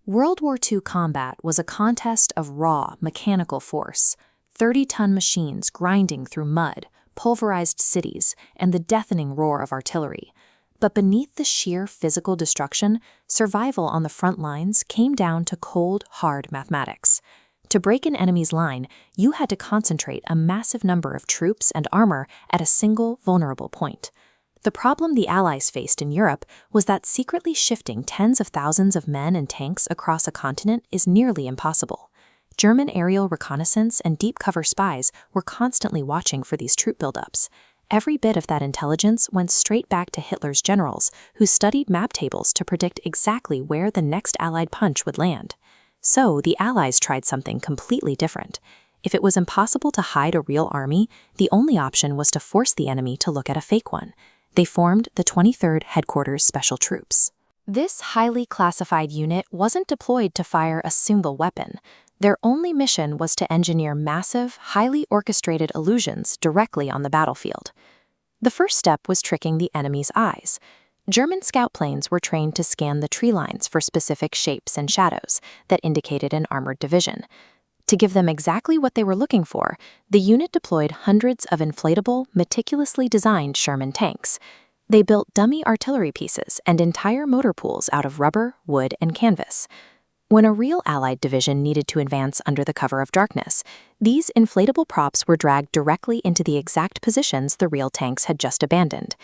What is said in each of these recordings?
World War II combat was a contest of raw, mechanical force, 30-ton machines grinding through mud, pulverized cities, and the deafening roar of artillery. But beneath the sheer physical destruction, survival on the front lines came down to cold, hard mathematics. To break an enemy's line, you had to concentrate a massive number of troops and armor at a single vulnerable point. The problem the Allies faced in Europe was that secretly shifting tens of thousands of men and tanks across a continent is nearly impossible. German aerial reconnaissance and deep cover spies were constantly watching for these troop buildups. Every bit of that intelligence went straight back to Hitler's generals, who studied map tables to predict exactly where the next Allied punch would land. So the Allies tried something completely different. If it was impossible to hide a real army, the only option was to force the enemy to look at a fake one. They formed the 23rd Headquarters Special Troops. This highly classified unit wasn't deployed to fire a single weapon. Their only mission was to engineer massive, highly orchestrated illusions directly on the battlefield. The first step was tricking the enemy's eyes. German scout planes were trained to scan the tree lines for specific shapes and shadows that indicated an armored division. To give them exactly what they were looking for, the unit deployed hundreds of inflatable, meticulously designed Sherman tanks. They built dummy artillery pieces and entire motor pools out of rubber, wood, and canvas. When a real Allied division needed to advance under the cover of darkness, these inflatable props were dragged directly into the exact positions the real tanks had just abandoned.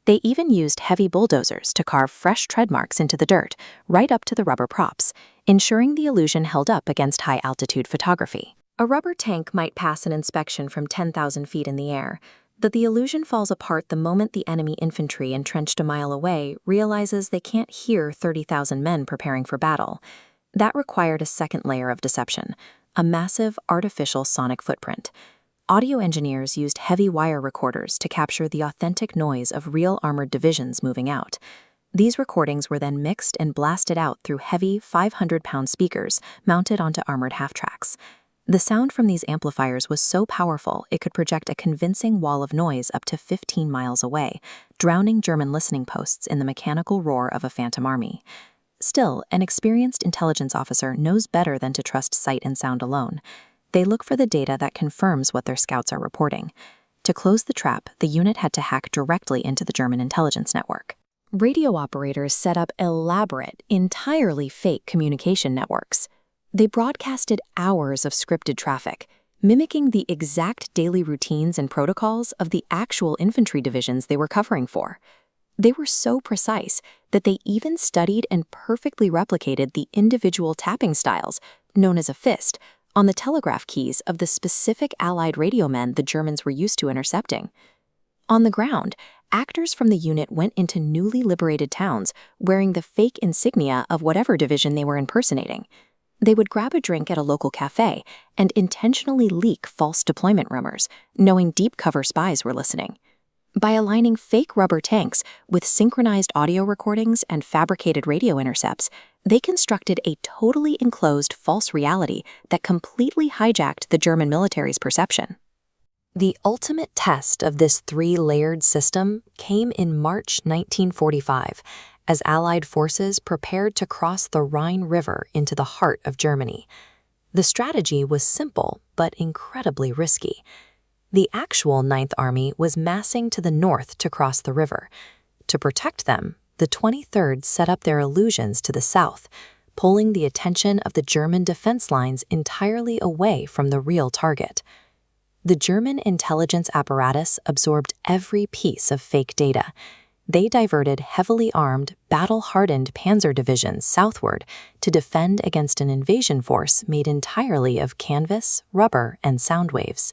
They even used heavy bulldozers to carve fresh tread marks into the dirt, right up to the rubber props, ensuring the illusion held up against high-altitude photography. A rubber tank might pass an inspection from 10,000 feet in the air, but the illusion falls apart the moment the enemy infantry entrenched a mile away realizes they can't hear 30,000 men preparing for battle. That required a second layer of deception, a massive artificial sonic footprint. Audio engineers used heavy wire recorders to capture the authentic noise of real armored divisions moving out. These recordings were then mixed and blasted out through heavy 500-pound speakers mounted onto armored half-tracks. The sound from these amplifiers was so powerful it could project a convincing wall of noise up to 15 miles away, drowning German listening posts in the mechanical roar of a phantom army. Still, an experienced intelligence officer knows better than to trust sight and sound alone. They look for the data that confirms what their scouts are reporting. To close the trap, the unit had to hack directly into the German intelligence network. Radio operators set up elaborate, entirely fake communication networks. They broadcasted hours of scripted traffic, mimicking the exact daily routines and protocols of the actual infantry divisions they were covering for. They were so precise that they even studied and perfectly replicated the individual tapping styles, known as a fist, on the telegraph keys of the specific Allied radio men the Germans were used to intercepting. On the ground, actors from the unit went into newly liberated towns wearing the fake insignia of whatever division they were impersonating. They would grab a drink at a local cafe and intentionally leak false deployment rumors, knowing deep cover spies were listening. By aligning fake rubber tanks with synchronized audio recordings and fabricated radio intercepts, they constructed a totally enclosed false reality that completely hijacked the German military's perception. The ultimate test of this three-layered system came in March 1945, as Allied forces prepared to cross the Rhine River into the heart of Germany. The strategy was simple but incredibly risky. The actual Ninth Army was massing to the north to cross the river. To protect them, the 23rd set up their illusions to the south, pulling the attention of the German defense lines entirely away from the real target. The German intelligence apparatus absorbed every piece of fake data. They diverted heavily armed, battle-hardened panzer divisions southward to defend against an invasion force made entirely of canvas, rubber, and sound waves.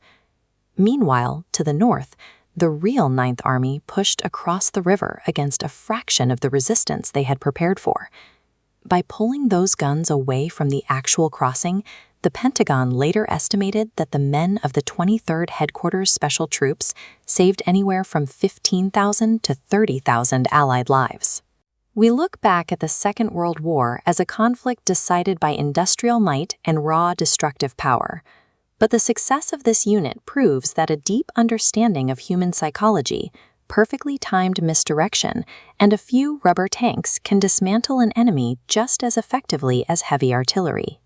Meanwhile, to the north, the real Ninth Army pushed across the river against a fraction of the resistance they had prepared for. By pulling those guns away from the actual crossing, the Pentagon later estimated that the men of the 23rd Headquarters Special Troops saved anywhere from 15,000 to 30,000 Allied lives. We look back at the Second World War as a conflict decided by industrial might and raw destructive power. But the success of this unit proves that a deep understanding of human psychology, perfectly timed misdirection, and a few rubber tanks can dismantle an enemy just as effectively as heavy artillery.